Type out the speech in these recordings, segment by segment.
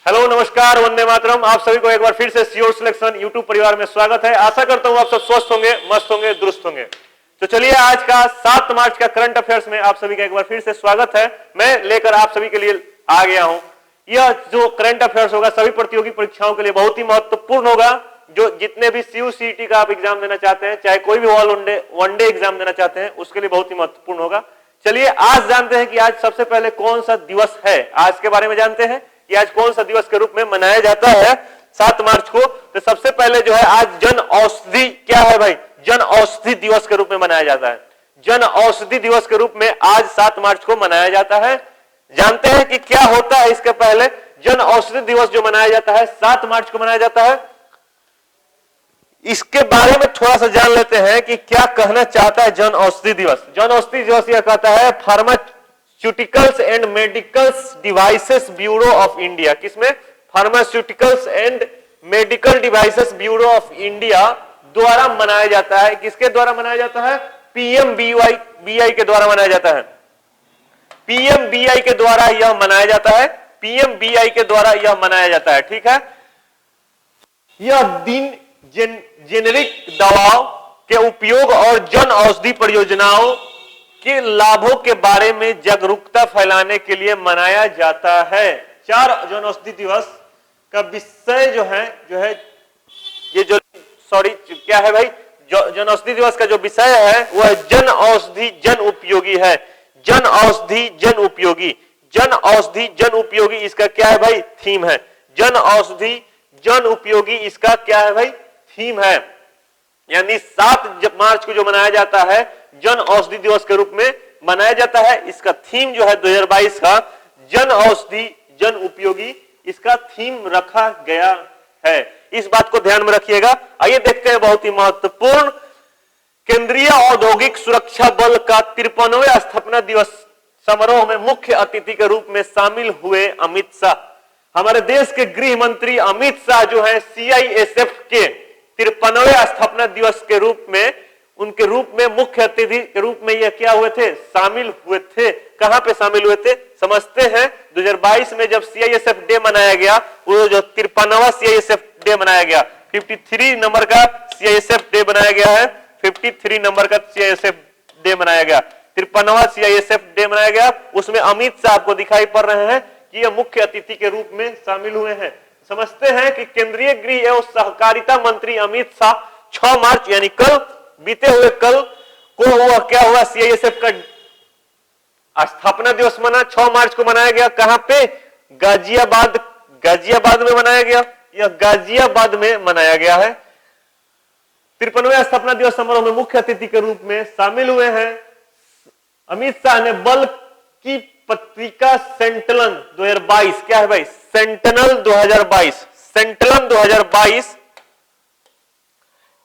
Hello, नमस्कार, वंदे मातरम। आप सभी को एक बार फिर से श्योर सिलेक्शन यूट्यूब परिवार में स्वागत है। आशा करता हूं आप सब स्वस्थ होंगे, मस्त होंगे, दुरुस्त होंगे। तो चलिए, आज का 7 मार्च का करंट अफेयर्स में आप सभी का एक बार फिर से स्वागत है। मैं लेकर आप सभी के लिए आ गया हूं। यह जो करंट अफेयर्स होगा सभी प्रतियोगी परीक्षाओं के लिए बहुत ही महत्वपूर्ण होगा। जो जितने भी CU/CET का आप एग्जाम देना चाहते हैं, चाहे कोई भी ऑल वनडे एग्जाम देना चाहते हैं, उसके लिए बहुत ही महत्वपूर्ण होगा। चलिए, आज जानते हैं कि आज सबसे पहले कौन सा दिवस है। आज के बारे में जानते हैं कि आज कौन सा दिवस के रूप में मनाया जाता है 7 मार्च को। तो सबसे पहले जो है आज जन औषधि, क्या है भाई, जन औषधि दिवस के रूप में मनाया जाता है। जन औषधि दिवस के रूप में आज 7 मार्च को मनाया जाता है। जानते हैं कि क्या होता है इसके पहले। जन औषधि दिवस जो मनाया जाता है 7 मार्च को मनाया जाता है, इसके बारे में थोड़ा सा जान लेते हैं कि क्या कहना चाहता है जन औषधि दिवस। जन औषधि दिवस यह कहता है pharmaceuticals and medicals devices bureau of India. किसमें? Pharmaceuticals and medical devices bureau of India द्वारा मनाया जाता है। किसके द्वारा मनाया जाता है? PMBI के द्वारा मनाया जाता है। PMBI के द्वारा यह मनाया जाता है। PMBI के द्वारा यह मनाया जाता है। ठीक है। यह दिन जेनेरिक दवाओं के उपयोग और जन औषधि परियोजनाओं के लाभों के बारे में जागरूकता फैलाने के लिए मनाया जाता है। 4 जन औषधि दिवस का विषय जो है ये जो क्या है भाई, जन औषधि दिवस का जो विषय है वह जन औषधि जन उपयोगी है। जन औषधि जन उपयोगी, जन औषधि जन उपयोगी, इसका क्या है भाई? थीम है। जन औषधि जन उपयोगी इसका क्या है भाई? थीम है। यानी 7 मार्च को जो मनाया जाता है जन औषधि दिवस के रूप में मनाया जाता है। इसका थीम जो है 2022 का जन औषधि जन उपयोगी, इसका थीम रखा गया है। इस बात को ध्यान में रखिएगा। आइए देखते हैं बहुत ही महत्वपूर्ण, केंद्रीय औद्योगिक सुरक्षा बल का 53वें स्थापना दिवस समारोह में मुख्य अतिथि के रूप में शामिल हुए अमित शाह। हमारे देश के गृह मंत्री अमित शाह जो है CISF के 53वें स्थापना दिवस के रूप में, उनके रूप में मुख्य अतिथि के रूप में यह क्या हुए थे? शामिल हुए थे। कहां पे शामिल हुए थे? समझते हैं। 2022 में जब CISF डे मनाया गया, वो जो 53वां CISF डे मनाया गया, 53 नंबर का CISF डे बनाया गया है। 53 नंबर का CISF डे मनाया गया, 53वां CISF डे मनाया गया। उसमें अमित शाह आपको दिखाई पड़ रहे हैं कि यह मुख्य अतिथि के रूप में शामिल हुए हैं। समझते हैं कि केंद्रीय गृह एवं सहकारिता मंत्री अमित शाह 6 मार्च यानी कल, बीते हुए कल को हुआ क्या हुआ? CISF का स्थापना दिवस मना 6 मार्च को मनाया गया। कहां पे? गाजियाबाद में मनाया गया। यह गाजियाबाद में मनाया गया है। 53वें स्थापना दिवस समारोह में मुख्य अतिथि के रूप में शामिल हुए हैं अमित शाह ने बल की पत्रिका सेंटिनल 2022, क्या है भाई? सेंटिनल 2022, सेंटिनल 2022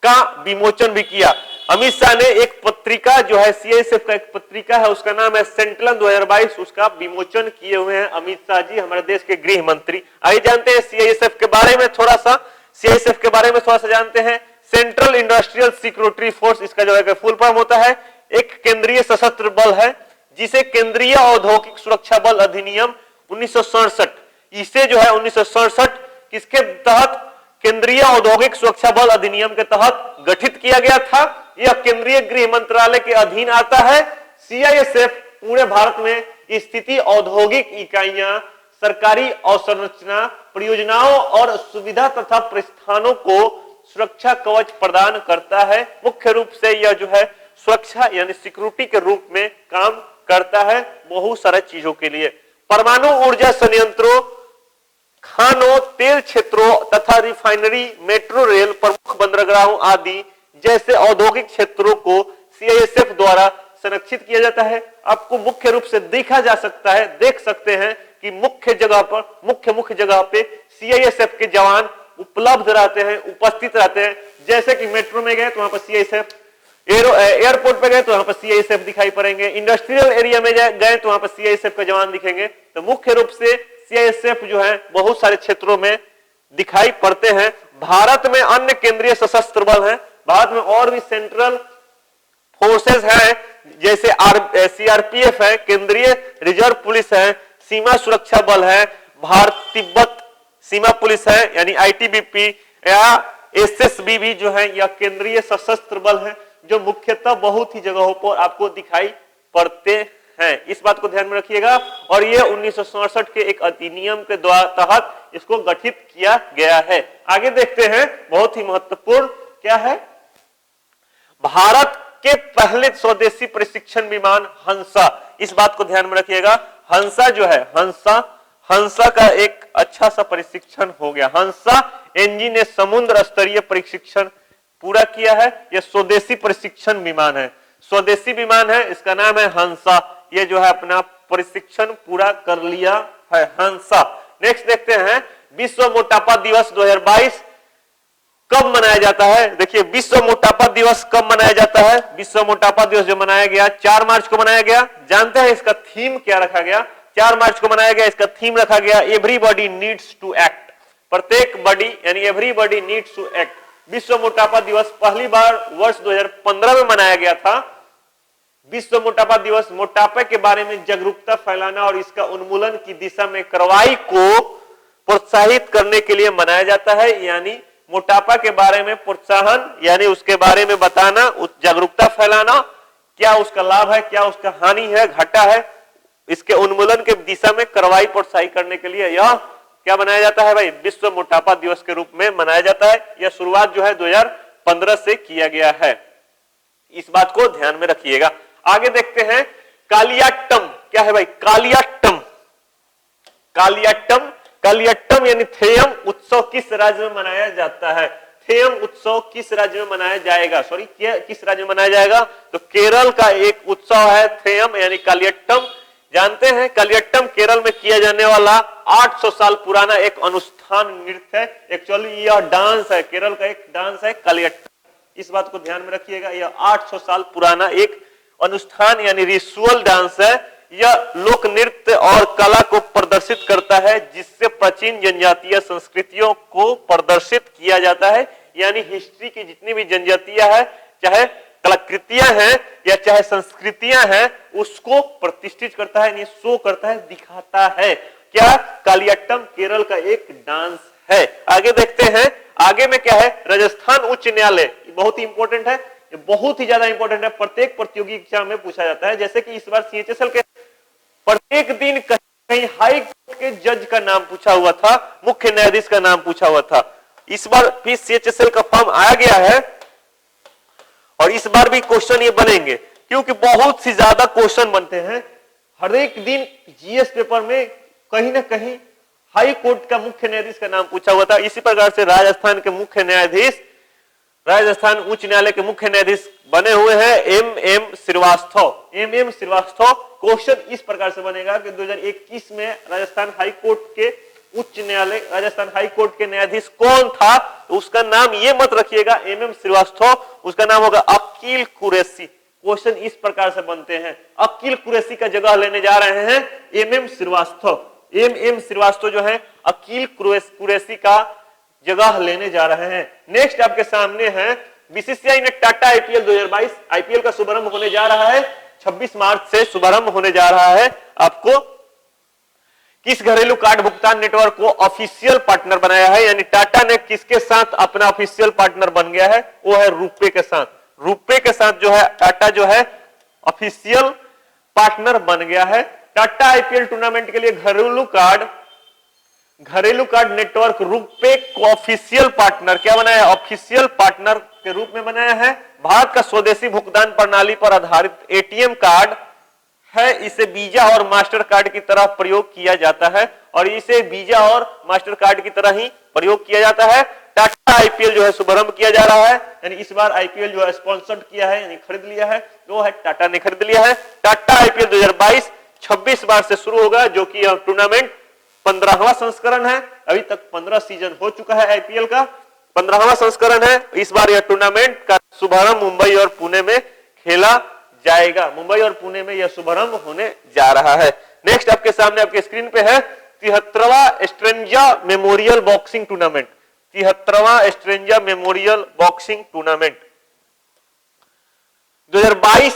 का विमोचन भी किया। अमित शाह ने एक पत्रिका जो है CISF का एक पत्रिका है, उसका नाम है सेंटिनल 2022, उसका विमोचन किए हुए हैं अमित शाह जी, हमारे देश के गृह मंत्री। आइए जानते हैं CISF के बारे में थोड़ा सा। CISF के बारे में थोड़ा सा जानते हैं। सेंट्रल इंडस्ट्रियल सिक्योरिटी फोर्स, इसका जो है फुल फॉर्म होता है। एक केंद्रीय सशस्त्र बल है जिसे केंद्रीय औद्योगिक सुरक्षा बल अधिनियम 1967, इसे जो है 1967 किसके तहत? केंद्रीय औद्योगिक सुरक्षा बल अधिनियम के तहत गठित किया गया था। यह केंद्रीय गृह मंत्रालय के अधीन आता है। CISF पूरे भारत में स्थिति औद्योगिक इकाइयां, सरकारी अवसंरचना परियोजनाओं और सुविधा तथा प्रस्थानों को सुरक्षा कवच प्रदान करता है। मुख्य रूप से यह जो है सुरक्षा यानी सिक्योरिटी के रूप में काम करता है बहुत सारे चीजों के लिए। परमाणु ऊर्जा संयंत्रों, खानों, तेल क्षेत्रों तथा रिफाइनरी, मेट्रो रेल, प्रमुख बंदरगाहों आदि जैसे औद्योगिक क्षेत्रों को CISF द्वारा संरक्षित किया जाता है। आपको मुख्य रूप से देखा जा सकता है, देख सकते हैं कि मुख्य जगह पे CISF के जवान उपलब्ध रहते हैं, उपस्थित रहते हैं। जैसे कि मेट्रो में गए तो वहां पर CISF, एयरपोर्ट पे गए तो वहां पर CISF दिखाई पड़ेंगे, इंडस्ट्रियल एरिया में गए तो वहां पर CISF का जवान दिखेंगे। तो मुख्य रूप से CISF जो है बहुत सारे क्षेत्रों में दिखाई पड़ते हैं। भारत में अन्य केंद्रीय सशस्त्र बल हैं। भारत में और भी सेंट्रल फोर्सेस हैं, जैसे CRPF है, केंद्रीय रिजर्व पुलिस है, सीमा सुरक्षा बल है, भारत तिब्बत सीमा पुलिस है यानी आईटीबीपी या एसएसबी भी जो है या केंद्रीय सशस्त्र बल है जो मुख्यतः बहुत ही जगहों पर आपको दिखाई पड़ते हैं। इस बात को ध्यान में रखिएगा। और ये 1967 के एक अधिनियम के तहत इसको गठित किया गया है। आगे देखते हैं, बहुत ही महत्वपूर्ण क्या है, भारत के पहले स्वदेशी प्रशिक्षण विमान हंसा। इस बात को ध्यान में रखिएगा। हंसा जो है, हंसा का एक अच्छा सा प्रशिक्षण हो गया। हंसा इंजन ने समुद्र स्तरीय प्रशिक्षण पूरा किया है। यह स्वदेशी प्रशिक्षण विमान है, स्वदेशी विमान है, इसका नाम है हंसा। ये जो है अपना प्रशिक्षण पूरा कर लिया है, हंसा। नेक्स्ट देखते हैं, विश्व मोटापा दिवस 2022 कब मनाया जाता है। देखिए, विश्व मोटापा दिवस कब मनाया जाता है। विश्व मोटापा दिवस जो मनाया गया 4 मार्च को मनाया गया। जानते हैं इसका थीम क्या रखा गया। 4 मार्च को मनाया गया, इसका थीम रखा गया एवरीबॉडी नीड्स टू एक्ट। प्रत्येक बॉडी यानी एवरीबॉडी नीड्स टू एक्ट। विश्व मोटापा दिवस पहली बार वर्ष 2015 में मनाया गया था। विश्व मोटापा दिवस मोटापे के बारे में जागरूकता फैलाना और इसका उन्मूलन की दिशा में कार्रवाई को प्रोत्साहित करने के लिए मनाया जाता है। यानी मोटापा के बारे में प्रोत्साहन यानी उसके बारे में बताना, जागरूकता फैलाना, क्या उसका लाभ है, क्या उसका हानि है, घाटा है, इसके उन्मूलन के दिशा में कार्रवाई प्रोत्साहित करने के लिए यह क्या बनाया जाता है भाई, विश्व मोटापा दिवस के रूप में मनाया जाता है। यह शुरुआत जो है 2015 से किया गया है। इस बात को ध्यान में रखिएगा। आगे देखते हैं, कालियाट्टम क्या है भाई, कालियाट्टम। कालियाट्टम, कालियाट्टम यानी थेयम उत्सव किस राज्य में मनाया जाता है। थेयम उत्सव किस राज्य में मनाया जाएगा, सॉरी किस राज्य में मनाया जाएगा, तो केरल का एक उत्सव है थेयम यानी कालियाट्टम। जानते हैं कालियाट्टम केरल में किया जाने वाला 800 साल पुराना एक अनुष्ठान नृत्य है। एक्चुअली यह डांस है, केरल का एक डांस है कालियाट्टम। इस बात को ध्यान में रखिएगा। यह 800 साल पुराना एक अनुष्ठान यानी रिचुअल डांस है। यह लोक नृत्य और कला को प्रदर्शित करता है जिससे प्राचीन जनजातीय संस्कृतियों को प्रदर्शित किया जाता है। यानी हिस्ट्री की जितनी भी जनजातियां हैं, चाहे कलाकृतियां हैं या चाहे संस्कृतियां हैं, उसको प्रतिष्ठित करता है, शो करता है, दिखाता है। क्या, कालियाट्टम केरल का एक डांस है। आगे देखते हैं, आगे में क्या है, राजस्थान उच्च न्यायालय। बहुत ही इंपॉर्टेंट है, ये बहुत ही ज्यादा इंपॉर्टेंट है, प्रत्येक प्रतियोगी एग्जाम में पूछा जाता है। जैसे कि इस बार सीएचएसएल के प्रत्येक दिन कहीं हाई कोर्ट के जज का नाम पूछा हुआ था, मुख्य न्यायाधीश का नाम पूछा हुआ था। इस बार भी सीएचएसएल का फॉर्म आया गया है और इस बार भी क्वेश्चन ये बनेंगे, क्योंकि बहुत सी ज्यादा क्वेश्चन बनते हैं हर एक दिन। जीएस पेपर में कहीं ना कहीं हाई कोर्ट का मुख्य न्यायाधीश का नाम पूछा हुआ था। इसी प्रकार से राजस्थान के मुख्य न्यायाधीश, राजस्थान उच्च न्यायालय के मुख्य न्यायाधीश बने हुए हैं M Srivastava. M Srivastava. Question इस प्रकार से बनेगा कि 2021 में राजस्थान हाई कोर्ट के उच्च न्यायालय, राजस्थान हाई कोर्ट के न्यायाधीश कौन था, तो उसका नाम ये मत रखिएगा एम श्रीवास्तव, उसका नाम होगा अकील कुरैशी। क्वेश्चन इस प्रकार से बनते हैं, अकील कुरैशी का जगह लेने जा रहे हैं एम श्रीवास्तव। एम श्रीवास्तव जो है अकील कुरैशी का जगह लेने जा रहे हैं। नेक्स्ट आपके सामने है, बीसीसीआई ने टाटा आईपीएल 2022, आईपीएल का शुभारंभ होने जा रहा है 26 मार्च से शुभारंभ होने जा रहा है। आपको किस घरेलू कार्ड भुगतान नेटवर्क को ऑफिशियल पार्टनर बनाया है, यानी टाटा ने किसके साथ अपना ऑफिशियल पार्टनर बन गया है, वो है रुपे के साथ। रुपे के साथ जो है टाटा जो है ऑफिशियल पार्टनर बन गया है। टाटा आईपीएल टूर्नामेंट के लिए घरेलू कार्ड नेटवर्क रुपे को ऑफिशियल पार्टनर क्या बनाया है, ऑफिशियल पार्टनर के रूप में बनाया है। भारत का स्वदेशी भुगतान प्रणाली पर आधारित एटीएम कार्ड है, इसे वीजा और मास्टर कार्ड की तरह प्रयोग किया जाता है और इसे वीजा और मास्टर कार्ड की तरह ही प्रयोग किया जाता है। टाटा आईपीएल जो है शुभारंभ किया जा रहा है, यानी इस बार आईपीएल जो है स्पॉन्सर्ड किया है, यानी खरीद लिया है, जो है टाटा ने खरीद लिया है। टाटा आईपीएल 2022 26 मार्च से शुरू होगा, जो कि यह टूर्नामेंट 15वां संस्करण है। अभी तक 15 सीजन हो चुका है आईपीएल का, 15वां संस्करण है। इस बार यह टूर्नामेंट का शुभारंभ मुंबई और पुणे में खेला जाएगा। मुंबई और पुणे में यह शुभारंभ होने जा रहा है। नेक्स्ट आपके सामने आपके स्क्रीन पे है 73वां स्ट्रेंजा मेमोरियल बॉक्सिंग टूर्नामेंट। 73वां स्ट्रेंजा मेमोरियल बॉक्सिंग टूर्नामेंट 2022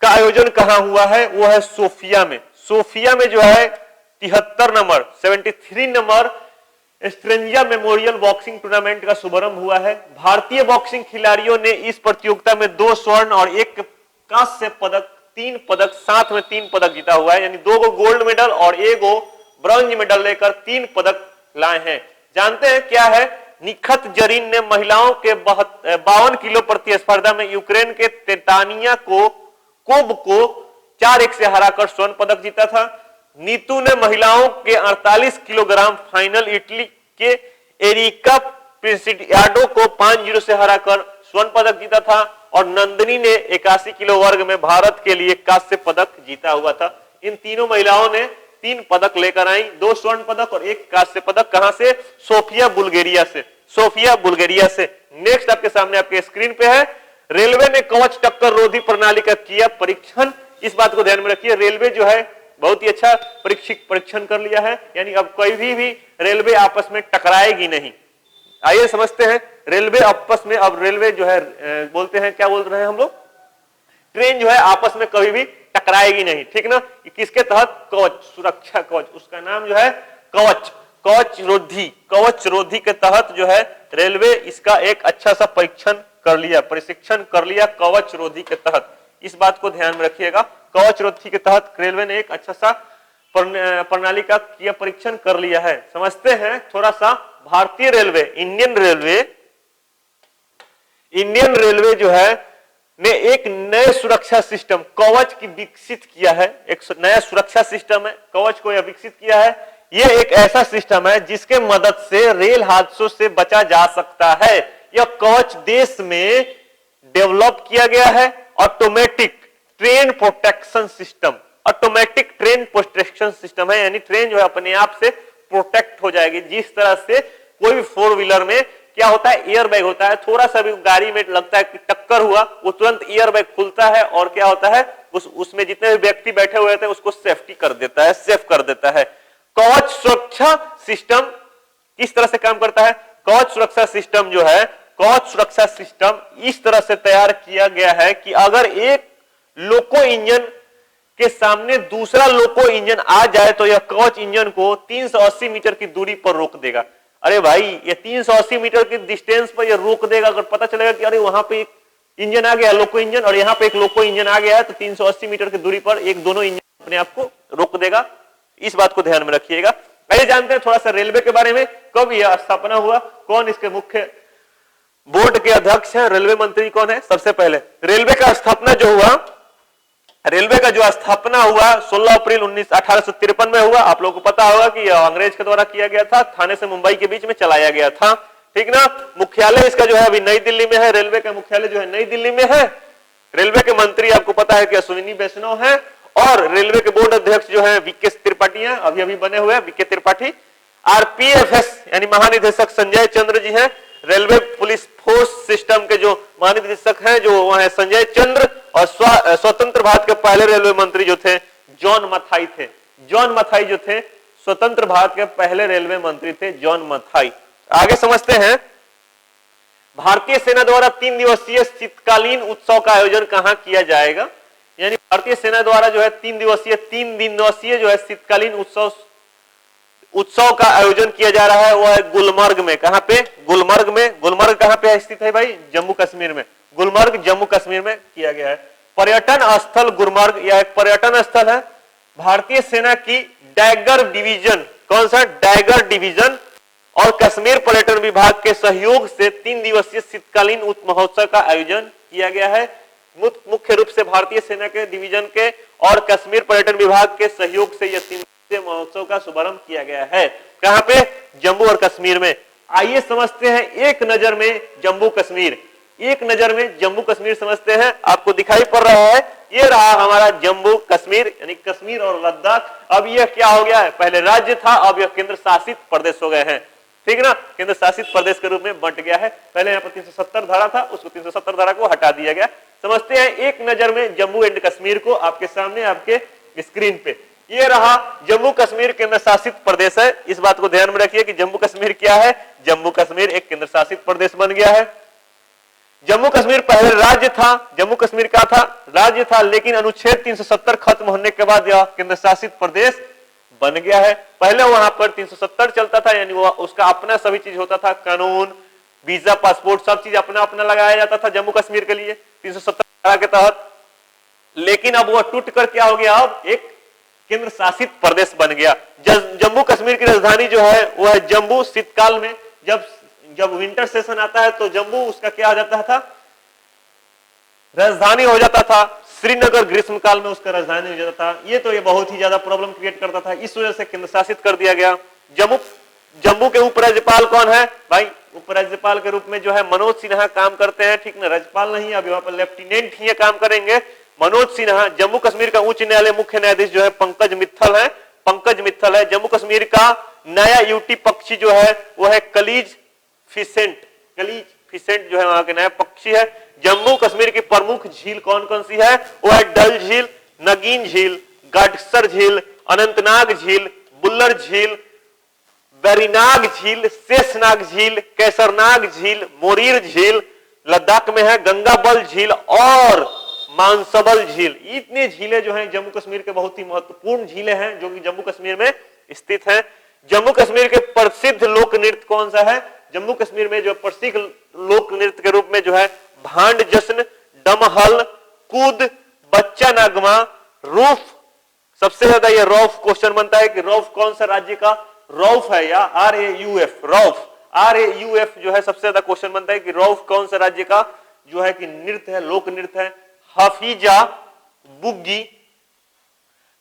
का आयोजन कहां हुआ है, वो है सोफिया में। सोफिया में जो है 73 नंबर स्ट्रेंजिया मेमोरियल बॉक्सिंग टूर्नामेंट का शुभारंभ हुआ है। भारतीय बॉक्सिंग खिलाड़ियों ने इस प्रतियोगिता में 2 स्वर्ण और 1 कांस्य पदक, 3 पदक, साथ में 3 पदक जीता हुआ है, यानी 2 गो गोल्ड मेडल और 1 गो ब्रॉन्ज मेडल लेकर 3 पदक लाए हैं। जानते हैं क्या है? निखत जरीन ने महिलाओं के 52 किलो प्रतिस्पर्धा में यूक्रेन के तेतानिया कोब को 4-1 से हराकर स्वर्ण पदक जीता था। नीतू ने महिलाओं के 48 किलोग्राम फाइनल इटली के एरिका प्रिंसिडियाडो को 5-0 से हराकर स्वर्ण पदक जीता था। और नंदिनी ने 81 किलो वर्ग में भारत के लिए कांस्य पदक जीता हुआ था। इन तीनों महिलाओं ने 3 पदक लेकर आई, 2 स्वर्ण पदक और 1 कांस्य पदक। कहां से? सोफिया बुल्गारिया से, सोफिया बुल्गारिया से। नेक्स्ट आपके सामने आपके स्क्रीन पे है, रेलवे ने कवच टक्कर रोधी प्रणाली का किया परीक्षण। इस बात को ध्यान में रखिए, रेलवे जो है बहुत ही अच्छा परीक्षण कर लिया है, यानी अब कोई भी रेलवे आपस में टकराएगी नहीं। आइए समझते हैं रेलवे आपस में, अब रेलवे जो है बोलते हैं, क्या बोल रहे हैं हम लोग, ट्रेन जो है आपस में कभी भी टकराएगी नहीं, ठीक ना। किसके तहत? कवच, सुरक्षा कवच, उसका नाम जो है कवच, कवच रोधी के तहत जो है रेलवे इसका एक अच्छा सा परीक्षण कर लिया, प्रशिक्षण कर लिया कवच रोधी के तहत। इस बात को ध्यान में रखिएगा, कवच रोधी के तहत रेलवे ने एक अच्छा सा प्रणाली का किया परीक्षण कर लिया है। समझते हैं थोड़ा सा भारतीय रेलवे, इंडियन रेलवे जो है ने एक नए सुरक्षा सिस्टम कवच की विकसित किया है। एक नया सुरक्षा सिस्टम है कवच को यह विकसित किया है। यह एक ऐसा सिस्टम है जिसके मदद से रेल हादसों से बचा जा सकता है। यह कवच देश में डेवलप किया गया है। ऑटोमेटिक ट्रेन प्रोटेक्शन सिस्टम है, यानी ट्रेन जो है अपने आप से प्रोटेक्ट हो जाएगी। जिस तरह से कोई भी 4 व्हीलर में क्या होता है, एयर बैग होता है, थोड़ा सा भी गाड़ी में लगता है कि टक्कर हुआ, वो तुरंत एयर बैग खुलता है और क्या होता है, उसमें जितने भी व्यक्ति बैठे हुए थे उसको सेफ्टी कर देता है, सेफ कर देता है। कवच सुरक्षा सिस्टम किस तरह से काम करता है? कवच सुरक्षा सिस्टम जो है, कवच सुरक्षा सिस्टम इस तरह से तैयार किया गया है कि अगर एक लोको इंजन के सामने दूसरा लोको इंजन आ जाए तो यह कवच इंजन को 380 मीटर की दूरी पर रोक देगा। अरे भाई, ये 380 मीटर की डिस्टेंस पर ये रोक देगा। अगर पता चलेगा कि अरे वहां पे एक इंजन आ गया, लोको इंजन, और यहाँ पे एक लोको इंजन आ गया है, तो 380 मीटर की दूरी पर दोनों इंजन अपने आप को रोक देगा। इस बात को ध्यान में रखिएगा। आइए जानते हैं थोड़ा सा रेलवे के बारे में। कब यह स्थापना हुआ, कौन इसके मुख्य बोर्ड के अध्यक्ष हैं, रेलवे मंत्री कौन है? सबसे पहले रेलवे का स्थापना जो हुआ, रेलवे का जो स्थापना हुआ 16 अप्रैल 1853 में हुआ। आप लोगों को पता होगा कि यह अंग्रेज के द्वारा किया गया था, थाने से मुंबई के बीच में चलाया गया था, ठीक ना। मुख्यालय इसका जो है अभी नई दिल्ली में है, रेलवे का मुख्यालय जो है नई दिल्ली में है। रेलवे के मंत्री आपको पता है कि अश्विनी वैष्णव है, और रेलवे के बोर्ड अध्यक्ष जो है वीके त्रिपाठी हैं, अभी बने हुए हैं वीके त्रिपाठी। आरपीएफएस यानी महानिदेशक संजय चंद्र जी हैं। रेलवे पुलिस फोर्स सिस्टम के जो महानिदेशक हैं जो वह है संजय चंद्र, और स्वतंत्र भारत के पहले रेलवे मंत्री जो थे जॉन मथाई थे। जॉन मथाई जो थे स्वतंत्र भारत के पहले रेलवे मंत्री थे, जॉन मथाई। आगे समझते हैं भारतीय सेना द्वारा 3 दिवसीय शीतकालीन उत्सव का आयोजन कहां किया जाएगा। यानी भारतीय सेना द्वारा जो है 3 दिवसीय जो है शीतकालीन उत्सव का आयोजन किया जा रहा है, वह है गुलमर्ग में। कहां पे? गुलमर्ग में। गुलमर्ग कहां पे स्थित है भाई? जम्मू कश्मीर में। गुलमर्ग जम्मू कश्मीर में किया गया है। पर्यटन स्थल गुलमर्ग यह एक पर्यटन स्थल है। भारतीय सेना की डैगर डिवीजन, कौन सा? डैगर डिवीजन और कश्मीर पर्यटन विभाग के सहयोग से 3 दिवसीय शीतकालीन महोत्सव का आयोजन किया गया है। मुख्य रूप से भारतीय सेना के डिवीजन के और कश्मीर पर्यटन विभाग के सहयोग से यह 3 दिवसीय महोत्सव का शुभारंभ किया गया है। कहां पे? जम्मू और कश्मीर में। आइए समझते हैं एक नजर में जम्मू कश्मीर। एक नजर में जम्मू कश्मीर समझते हैं। आपको दिखाई पड़ रहा है, ये रहा हमारा जम्मू कश्मीर, यानी कश्मीर और लद्दाख। अब यह क्या हो गया है? पहले राज्य था, अब यह केंद्र शासित प्रदेश हो गए हैं, ठीक ना। केंद्र शासित प्रदेश के रूप में बंट गया है। पहले यहाँ पर 370 धारा था, उसको 370 धारा को हटा दिया गया। समझते हैं एक नजर में जम्मू एंड कश्मीर को। आपके सामने आपके स्क्रीन पे ये रहा जम्मू कश्मीर केंद्र शासित प्रदेश है। इस बात को ध्यान में रखिए कि जम्मू कश्मीर क्या है? जम्मू कश्मीर एक केंद्र शासित प्रदेश बन गया है। जम्मू कश्मीर पहले राज्य था। जम्मू कश्मीर क्या था? राज्य था, लेकिन अनुच्छेद 370 खत्म होने के बाद यह केंद्र शासित प्रदेश बन गया है। पहले वहां पर 370 चलता था, यानी वो उसका अपना सभी चीज होता था, कानून, वीजा, पासपोर्ट, सब चीज अपना अपना लगाया जाता था जम्मू कश्मीर के लिए 370 के तहत। लेकिन अब वह टूट कर क्या हो गया, अब एक केंद्र शासित प्रदेश बन गया। जम्मू कश्मीर की राजधानी जो है वो है जम्मू। शीतकाल में जब विंटर सेशन आता है तो जम्मू उसका क्या हो जाता था, राजधानी हो जाता था। श्रीनगर ग्रीष्म काल में उसका राजधानी हो जाता था। ये तो ये बहुत ही ज्यादा प्रॉब्लम क्रिएट करता था, इस वजह से केंद्र शासित कर दिया गया। जम्मू के उपराज्यपाल कौन है भाई, उपराज्यपाल के रूप में जो है मनोज सिन्हा काम करते हैं, ठीक ना, राज्यपाल नहीं, अभी वहां पर लेफ्टिनेंट ही काम करेंगे मनोज सिन्हा। जम्मू कश्मीर का उच्च न्यायालय मुख्य न्यायाधीश जो है पंकज मित्तल है, पंकज मित्तल है। जम्मू कश्मीर का नया यूटी पक्षी जो है वो है कलीज फिसेंट, कलीज फिसेंट जो है वहां के नया पक्षी है। जम्मू कश्मीर की प्रमुख झील कौन कौन सी है, वो है डल झील, नगीन झील, गाडसर झील, अनंतनाग झील, बुल्लर झील, बेरीनाग झील, शेषनाग झील, कैसरनाग झील, मोरीर झील, लद्दाख में है गंगाबल झील और मानसबल झील। इतने झीलें जो हैं जम्मू कश्मीर के बहुत ही महत्वपूर्ण झीलें हैं जो कि जम्मू कश्मीर में स्थित हैं। जम्मू कश्मीर के प्रसिद्ध लोक नृत्य कौन सा है, जम्मू कश्मीर में जो प्रसिद्ध लोक नृत्य के रूप में जो है भांड जश्न, डमहल, कूद, बच्चा नागमा, रूफ। सबसे ज्यादा ये रौफ क्वेश्चन बनता है कि रौफ कौन सा राज्य का रौफ है, या RAUF, रौफ, RAUF जो है सबसे ज्यादा क्वेश्चन बनता है कि रौफ कौन सा राज्य का जो है कि नृत्य है, लोक नृत्य है। हफीजा, बुग्गी,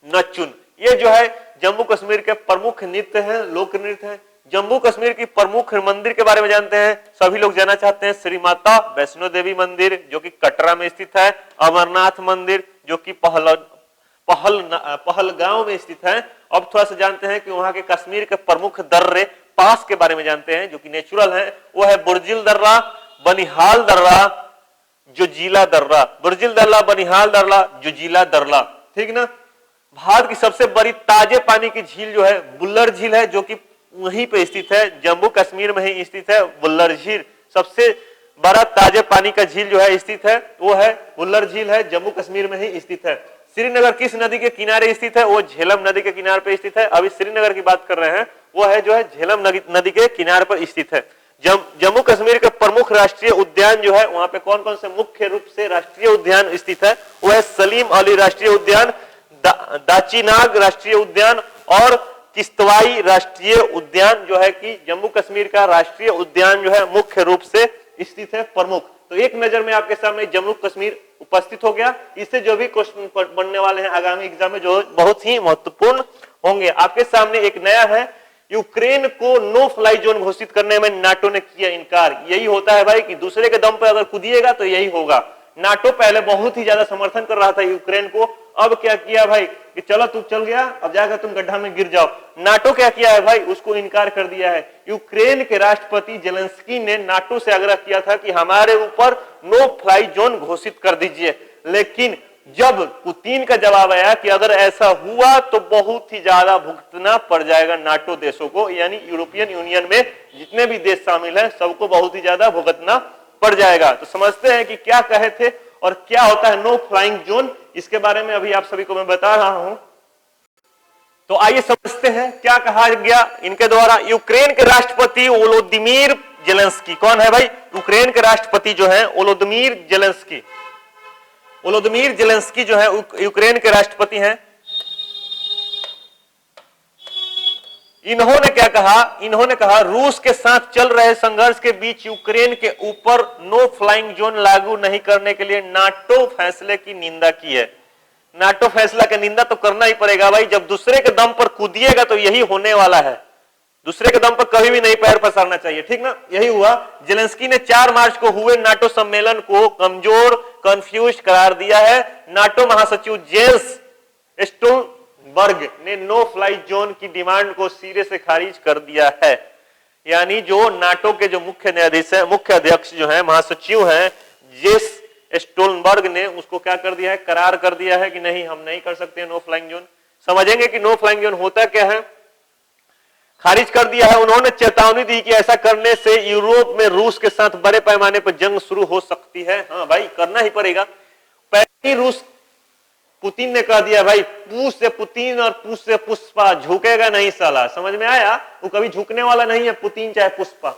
नचुन, ये जो है जम्मू कश्मीर के प्रमुख नृत्य हैं, लोक नृत्य हैं। जम्मू कश्मीर की प्रमुख मंदिर के बारे में जानते हैं, सभी लोग जानना चाहते हैं। श्री माता वैष्णो देवी मंदिर जो कि कटरा में स्थित है, अमरनाथ मंदिर जो कि पहलगांव में स्थित है। अब थोड़ा सा जानते हैं कि वहां के कश्मीर के प्रमुख दर्रे पास के बारे में जानते हैं जो कि नेचुरल है। वो है बुर्जिल दर्रा, बनिहाल दर्रा, जोजिला दर्रा, बुर्जिल दर्रा, बनिहाल दर्रा, जोजिला दर्रा, ठीक ना। भारत की सबसे बड़ी ताजे पानी की झील जो है बुल्लर झील है जो कि वहीं पे स्थित है, जम्मू कश्मीर में ही स्थित है बुल्लर झील। सबसे बड़ा ताजे पानी का झील जो है स्थित है वो है बुल्लर झील है, जम्मू कश्मीर में ही स्थित है। श्रीनगर किस नदी के किनारे स्थित है, वो झेलम नदी के किनारे पर स्थित है। अभी श्रीनगर की बात कर रहे हैं, वो है जो है झेलम नदी के किनारे पर स्थित है। जम्मू कश्मीर के प्रमुख राष्ट्रीय उद्यान जो है वहां पे कौन कौन से मुख्य रूप से राष्ट्रीय उद्यान स्थित है, वो है सलीम अली राष्ट्रीय उद्यान, दाचीनाग राष्ट्रीय उद्यान और किश्तवाई राष्ट्रीय उद्यान जो है कि जम्मू कश्मीर का राष्ट्रीय उद्यान जो है मुख्य रूप से स्थित है प्रमुख। तो एक नजर में आपके सामने जम्मू कश्मीर उपस्थित हो गया। इससे जो भी क्वेश्चन बनने वाले हैं आगामी एग्जाम में जो बहुत ही महत्वपूर्ण होंगे। आपके सामने एक नया है, यूक्रेन को नो फ्लाई जोन घोषित करने में नाटो ने किया इनकार। यही होता है भाई कि दूसरे के दम पर अगर कूदिएगा तो यही होगा। नाटो पहले बहुत ही ज्यादा समर्थन कर रहा था यूक्रेन को, अब क्या किया भाई कि चलो तू चल गया, अब जाकर तुम गड्ढा में गिर जाओ। नाटो क्या किया है भाई, उसको इनकार कर दिया है। यूक्रेन के राष्ट्रपति जेलेंस्की ने नाटो से आग्रह किया था कि हमारे ऊपर नो फ्लाई जोन घोषित कर दीजिए, लेकिन जब पुतिन का जवाब आया कि अगर ऐसा हुआ तो बहुत ही ज्यादा भुगतना पड़ जाएगा नाटो देशों को, यानी यूरोपियन यूनियन में जितने भी देश शामिल हैं सबको बहुत ही ज्यादा भुगतना पड़ जाएगा। तो समझते हैं कि क्या कहे थे और क्या होता है नो फ्लाइंग जोन, इसके बारे में अभी आप सभी को मैं बता रहा हूं। तो आइए समझते हैं क्या कहा गया इनके द्वारा। यूक्रेन के राष्ट्रपति वोलोदिमीर जेलेंस्की, कौन है भाई, यूक्रेन के राष्ट्रपति जो है वोलोदिमीर जेलेंस्की। वोलोदिमीर जेलेंस्की जो है यूक्रेन के राष्ट्रपति हैं। इन्होंने क्या कहा, इन्होंने कहा रूस के साथ चल रहे संघर्ष के बीच यूक्रेन के ऊपर नो फ्लाइंग जोन लागू नहीं करने के लिए नाटो फैसले की निंदा की है। नाटो फैसला की निंदा तो करना ही पड़ेगा भाई, जब दूसरे के दम पर कूदिएगा तो यही होने वाला है। दूसरे के दम पर कभी भी नहीं पैर पसारना चाहिए, ठीक ना। यही हुआ। जेलेंस्की ने 4 मार्च को हुए नाटो सम्मेलन को कमजोर, कंफ्यूज करार दिया है। नाटो महासचिव जेंस स्टोल्टनबर्ग ने नो फ्लाई जोन की डिमांड को सिरे से खारिज कर दिया है। यानी जो नाटो के जो मुख्य न्यायाधीश है, मुख्य अध्यक्ष जो है, महासचिव हैं, जेस स्टोल्टनबर्ग ने उसको क्या कर दिया है, करार कर दिया है कि नहीं, हम नहीं कर सकते नो फ्लाइंग जोन। समझेंगे कि नो फ्लाइंग जोन होता क्या है, खारिज कर दिया है। उन्होंने चेतावनी दी कि ऐसा करने से यूरोप में रूस के साथ बड़े पैमाने पर जंग शुरू हो सकती है। हाँ भाई, करना ही पड़ेगा। पहले ही रूस पुतिन ने कह दिया भाई पू से पुतिन और पू से पुष्पा, झुकेगा नहीं साला। समझ में आया? वो कभी झुकने वाला नहीं है, पुतिन चाहे पुष्पा,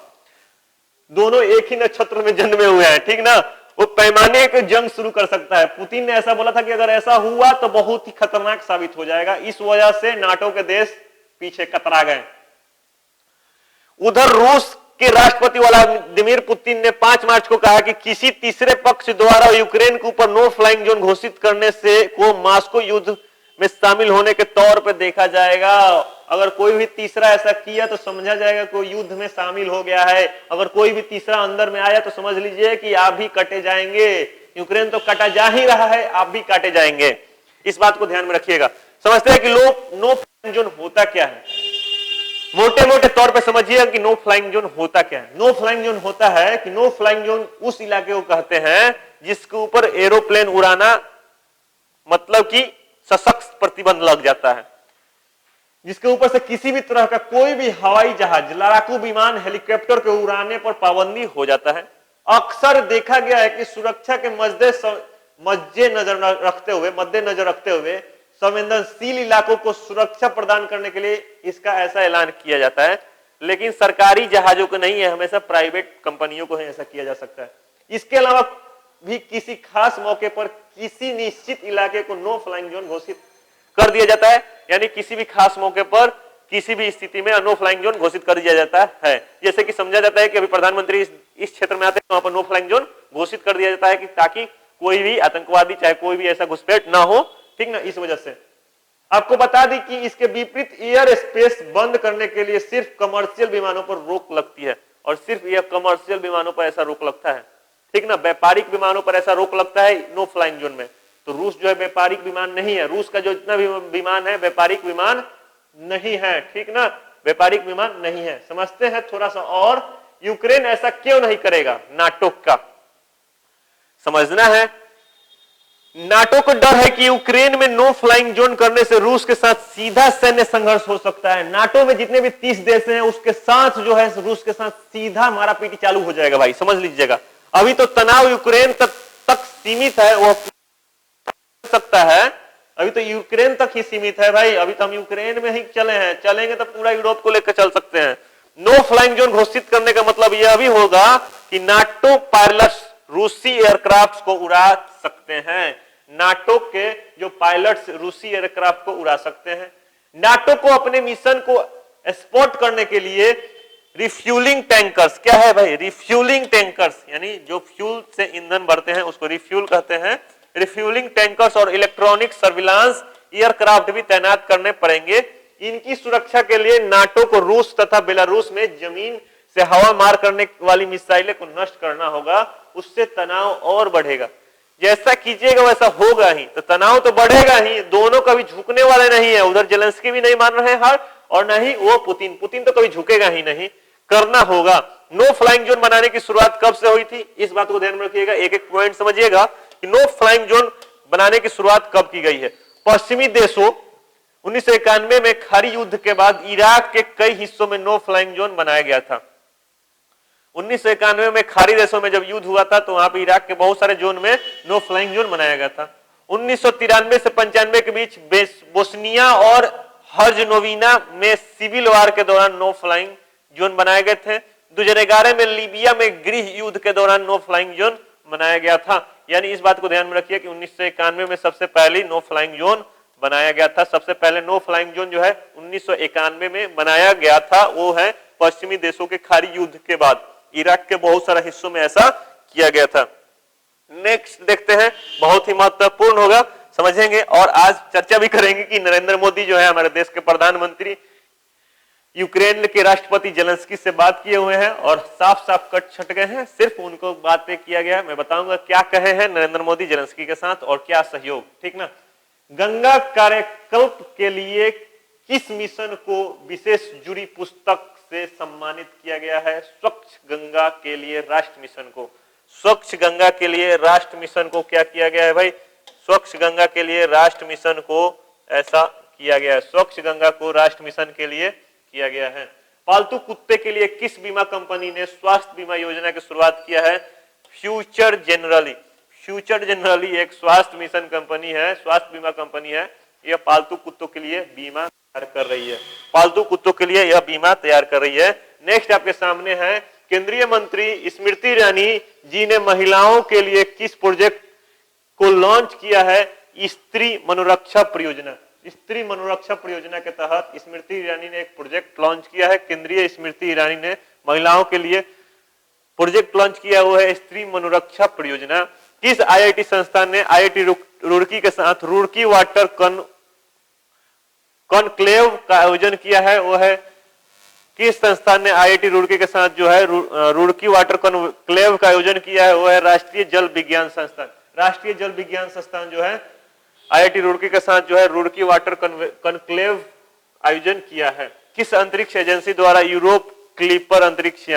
दोनों एक ही नक्षत्र में जन्मे हुए हैं, ठीक ना। वो पैमाने की जंग शुरू कर सकता है। पुतिन ने ऐसा बोला था कि अगर ऐसा हुआ तो बहुत ही खतरनाक साबित हो जाएगा। इस वजह से नाटो के देश पीछे कतरा गए। उधर रूस के राष्ट्रपति व्लादिमीर पुतिन ने 5 मार्च को कहा कि किसी तीसरे पक्ष द्वारा यूक्रेन के ऊपर नो फ्लाइंग जोन घोषित करने से को मास्को युद्ध में शामिल होने के तौर पर देखा जाएगा। अगर कोई भी तीसरा ऐसा किया तो समझा जाएगा कोई युद्ध में शामिल हो गया है। अगर कोई भी तीसरा अंदर में आया तो समझ लीजिए कि आप भी कटे जाएंगे। यूक्रेन तो कटा जा ही रहा है, आप भी काटे जाएंगे। इस बात को ध्यान में रखिएगा। समझते हैं कि नो फ्लाइंग जोन होता क्या है? मोटे मोटे तौर पे समझिए कि नो फ्लाइंग जोन होता क्या है। नो फ्लाइंग जोन होता है कि नो फ्लाइंग जोन उस इलाके को कहते हैं जिसके ऊपर एरोप्लेन उड़ाना मतलब कि सशक्त प्रतिबंध लग जाता है, जिसके ऊपर से किसी भी तरह का कोई भी हवाई जहाज, लड़ाकू विमान, हेलीकॉप्टर के उड़ाने पर पाबंदी हो जाता है। अक्सर देखा गया है कि सुरक्षा के मद्देनजर रखते हुए संवेदनशील इलाकों को सुरक्षा प्रदान करने के लिए इसका ऐसा ऐलान किया जाता है, लेकिन सरकारी जहाजों को नहीं है, हमेशा प्राइवेट कंपनियों को ही ऐसा किया जा सकता है। इसके अलावा भी किसी खास मौके पर किसी निश्चित इलाके को नो फ्लाइंग जोन घोषित कर दिया जाता है, यानी किसी भी खास मौके पर किसी भी स्थिति में नो फ्लाइंग जोन घोषित कर दिया जाता है। जैसे कि समझा जाता है कि अभी प्रधानमंत्री इस क्षेत्र में आते हैं, वहां पर नो फ्लाइंग जोन घोषित कर दिया जाता है कि ताकि कोई भी आतंकवादी चाहे कोई भी ऐसा घुसपैठ ना हो, ठीक ना। इस वजह से आपको बता दी कि इसके विपरीत एयर स्पेस बंद करने के लिए सिर्फ कमर्शियल विमानों पर रोक लगती है, और सिर्फ यह कमर्शियल विमानों पर ऐसा रोक लगता है, ठीक ना। व्यापारिक विमानों पर ऐसा रोक लगता है नो फ्लाइंग जोन में। तो रूस जो है व्यापारिक विमान नहीं है, रूस का जो जितना भी विमान है व्यापारिक विमान नहीं है, ठीक ना, व्यापारिक विमान नहीं है। समझते हैं थोड़ा सा। और यूक्रेन ऐसा क्यों नहीं करेगा? नाटो का समझना है। नाटो को डर है कि यूक्रेन में नो फ्लाइंग जोन करने से रूस के साथ सीधा सैन्य संघर्ष हो सकता है। नाटो में जितने भी 30 देश हैं उसके साथ जो है रूस के साथ सीधा मारापीटी चालू हो जाएगा भाई, समझ लीजिएगा। अभी तो तनाव यूक्रेन तक सीमित है, वो सकता है, अभी तो यूक्रेन तक ही सीमित है भाई। अभी तो हम यूक्रेन में ही चले हैं, चलेंगे तो पूरा यूरोप को लेकर चल सकते हैं। नो फ्लाइंग जोन घोषित करने का मतलब यह भी होगा कि नाटो पायलट्स रूसी एयरक्राफ्ट को उड़ा सकते हैं। नाटो के जो पायलट्स रूसी एयरक्राफ्ट को उड़ा सकते हैं। नाटो को अपने मिशन को एक्सपोर्ट करने के लिए रिफ्यूलिंग टैंकर्स, क्या है भाई? रिफ्यूलिंग टैंकर्स, यानी जो फ्यूल से ईंधन भरते हैं उसको रिफ्यूल कहते हैं। रिफ्यूलिंग टैंकर्स और इलेक्ट्रॉनिक सर्विलांस एयरक्राफ्ट भी तैनात करने पड़ेंगे। इनकी सुरक्षा के लिए नाटो को रूस तथा बेलारूस में जमीन से हवा मार करने वाली मिसाइलें को नष्ट करना होगा। उससे तनाव और बढ़ेगा। जैसा कीजिएगा वैसा होगा ही, तो तनाव तो बढ़ेगा ही। दोनों कभी झुकने वाले नहीं है। उधर जेलेंस्की भी नहीं मान रहे हार, और नहीं वो पुतिन तो कभी झुकेगा ही नहीं। करना होगा। नो फ्लाइंग जोन बनाने की शुरुआत कब से हुई थी, इस बात को ध्यान में रखिएगा। एक एक पॉइंट समझिएगा कि नो फ्लाइंग जोन बनाने की शुरुआत कब की गई है। पश्चिमी देशों 1991 में खारी युद्ध के बाद इराक के कई हिस्सों में नो फ्लाइंग जोन बनाया गया था। 1991 में खाड़ी देशों में जब युद्ध हुआ था तो वहां पे इराक के बहुत सारे जोन में नो फ्लाइंग जोन बनाया गया था। 1993 से 95 के बीच बोस्निया और हर्जनोविना में सिविल वार के दौरान नो फ्लाइंग जोन बनाए गए थे। 2011 में लीबिया में गृह युद्ध के दौरान नो फ्लाइंग जोन बनाया गया था। यानी इस बात को ध्यान में रखिए कि 1991 में सबसे पहले नो फ्लाइंग जोन बनाया गया था। सबसे पहले नो फ्लाइंग जोन जो है 1991 में बनाया गया था, वो है पश्चिमी देशों के खाड़ी युद्ध के बाद इराक के बहुत सारे हिस्सों में ऐसा किया गया था। नेक्स्ट देखते हैं, बहुत ही महत्वपूर्ण होगा, समझेंगे और आज चर्चा भी करेंगे कि नरेंद्र मोदी जो है हमारे देश के प्रधानमंत्री यूक्रेन के राष्ट्रपति जेलेंस्की से बात किए हुए हैं और साफ साफ कट छट गए हैं। सिर्फ उनको बात पे किया गया है। मैं बताऊंगा क्या कहे हैं नरेंद्र मोदी जेलेंस्की के साथ और क्या सहयोग, ठीक ना। गंगा कार्यकल्प के लिए किस मिशन को विशेष जूरी पुस्तक से सम्मानित किया गया है? स्वच्छ गंगा के लिए राष्ट्र मिशन को, स्वच्छ गंगा के लिए राष्ट्र मिशन को क्या किया गया है भाई? स्वच्छ गंगा के लिए राष्ट्र मिशन को ऐसा किया गया है। स्वच्छ गंगा को राष्ट्र मिशन के लिए किया गया है। पालतू कुत्ते के लिए किस बीमा कंपनी ने स्वास्थ्य बीमा योजना की शुरुआत किया है? Future generally. फ्यूचर जनरली एक स्वास्थ्य मिशन कंपनी है, स्वास्थ्य बीमा कंपनी है। यह पालतू कुत्तों के लिए बीमा तैयार कर रही है, पालतू कुत्तों के लिए यह बीमा तैयार कर रही है। नेक्स्ट आपके सामने है, केंद्रीय मंत्री स्मृति ईरानी जी ने महिलाओं के लिए किस प्रोजेक्ट को लॉन्च किया है? स्त्री मनोरक्षा परियोजना। स्त्री मनोरक्षा परियोजना के तहत स्मृति ईरानी ने एक प्रोजेक्ट लॉन्च किया है। केंद्रीय स्मृति ईरानी ने महिलाओं के लिए प्रोजेक्ट लॉन्च किया हुआ है स्त्री मनोरक्षा परियोजना। किस आईआईटी संस्थान ने आईआईटी रुड़की के साथ रुड़की वाटर कॉन्क्लेव का आयोजन किया है? वो है, किस संस्थान ने आईआईटी रुड़की के साथ जो है रुड़की वाटर कॉन्क्लेव का आयोजन किया है? वो है राष्ट्रीय जल विज्ञान संस्थान। राष्ट्रीय जल विज्ञान संस्थान जो है आईआईटी रुड़की के साथ जो है रुड़की वाटर कॉन्क्लेव आयोजन किया है। किस अंतरिक्ष एजेंसी द्वारा यूरोप क्लिपर अंतरिक्ष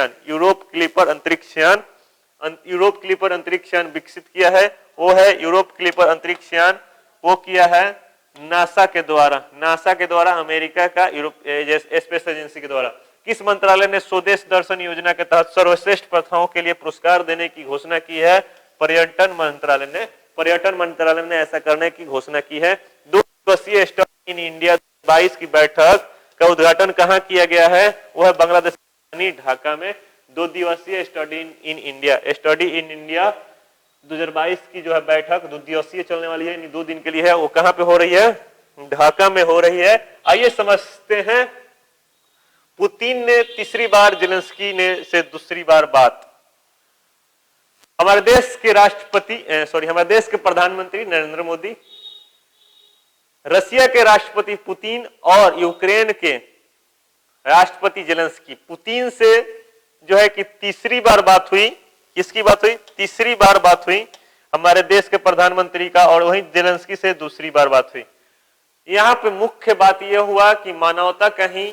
यान विकसित किया है? वो है यूरोप क्लिपर अंतरिक्ष यान, वो किया है नासा के द्वारा अमेरिका का यूरोप स्पेस एजेंसी के द्वारा। किस मंत्रालय ने स्वदेश दर्शन योजना के तहत सर्वश्रेष्ठ प्रथाओं के लिए पुरस्कार देने की घोषणा की है? पर्यटन मंत्रालय ने ऐसा करने की घोषणा की है। 2 दिवसीय स्टडी इन इंडिया 22 की बैठक का उद्घाटन कहां किया गया है? वो है बांग्लादेश ढाका में। 2 दिवसीय स्टडी इन इंडिया 2022 की जो है बैठक 2 दिवसीय चलने वाली है, 2 दिन के लिए है। वो कहां पे हो रही है? ढाका में हो रही है। आइए समझते हैं, पुतिन ने तीसरी बार, जेलेंस्की ने से दूसरी बार बात। हमारे देश के प्रधानमंत्री नरेंद्र मोदी, रशिया के राष्ट्रपति पुतिन और यूक्रेन के राष्ट्रपति जेलेंस्की, पुतिन से जो है कि तीसरी बार बात हुई। किसकी बात हुई? तीसरी बार बात हुई हमारे देश के प्रधानमंत्री का, और वहीं जेलेंस्की से दूसरी बार बात हुई। यहाँ पे मुख्य बात यह हुआ कि मानवता कहीं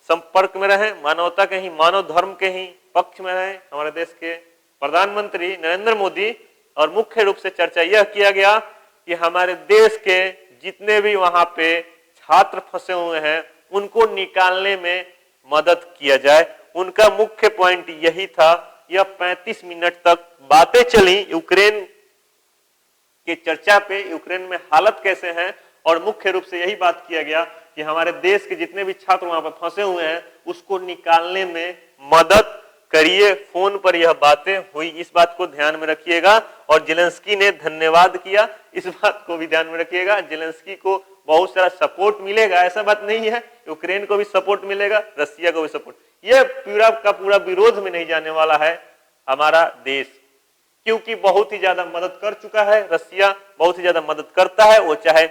संपर्क में रहे, मानवता कहीं मानव धर्म के ही पक्ष में रहे हमारे देश के प्रधानमंत्री नरेंद्र मोदी। और मुख्य रूप से चर्चा यह किया गया कि हमारे देश के जितने भी वहां पे छात्र फंसे हुए हैं उनको निकालने में मदद किया जाए। उनका मुख्य पॉइंट यही था। यह 35 मिनट तक बातें चली यूक्रेन के चर्चा पे, यूक्रेन में हालत कैसे है, और मुख्य रूप से यही बात किया गया कि हमारे देश के जितने भी छात्र वहां पर फंसे हुए हैं उसको निकालने में मदद करिए। फोन पर यह बातें हुई, इस बात को ध्यान में रखिएगा। और जेलेंस्की ने धन्यवाद किया, इस बात को भी ध्यान में रखिएगा। जेलेंस्की को बहुत सारा सपोर्ट मिलेगा, ऐसा बात नहीं है। यूक्रेन को भी सपोर्ट मिलेगा, रशिया को भी सपोर्ट। यह पूरा का पूरा विरोध में नहीं जाने वाला है हमारा देश, क्योंकि बहुत ही ज्यादा मदद कर चुका है रशिया, बहुत ही ज्यादा मदद करता है। वो चाहे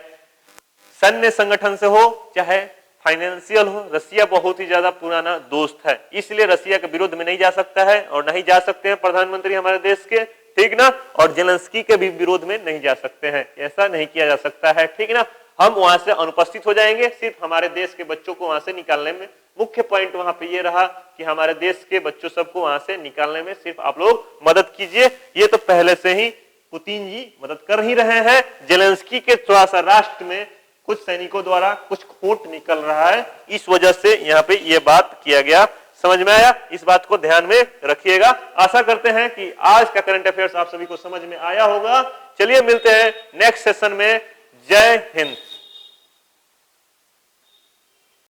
सैन्य संगठन से हो चाहे फाइनेंशियल हो, रशिया बहुत ही ज्यादा पुराना दोस्त है। इसलिए रशिया के विरोध में नहीं जा सकता है, और नहीं जा सकते हैं प्रधानमंत्री हमारे देश के, ठीक ना। और जेलेंस्की के भी विरोध में नहीं जा सकते हैं, ऐसा नहीं किया जा सकता है, ठीक ना। हम वहां से अनुपस्थित हो जाएंगे, सिर्फ हमारे देश के बच्चों को वहां से निकालने में। मुख्य पॉइंट वहां पे ये रहा कि हमारे देश के बच्चों सबको वहां से निकालने में सिर्फ आप लोग मदद कीजिए। ये तो पहले से ही पुतिन जी मदद कर ही रहे हैं। जेलेंस्की के थोड़ा सा राष्ट्र में कुछ सैनिकों द्वारा कुछ खोट निकल रहा है, इस वजह से यहाँ पे ये बात किया गया। समझ में आया? इस बात को ध्यान में रखिएगा। आशा करते हैं कि आज का करंट अफेयर्स आप सभी को समझ में आया होगा। चलिए मिलते हैं नेक्स्ट सेशन में। जय हिंद।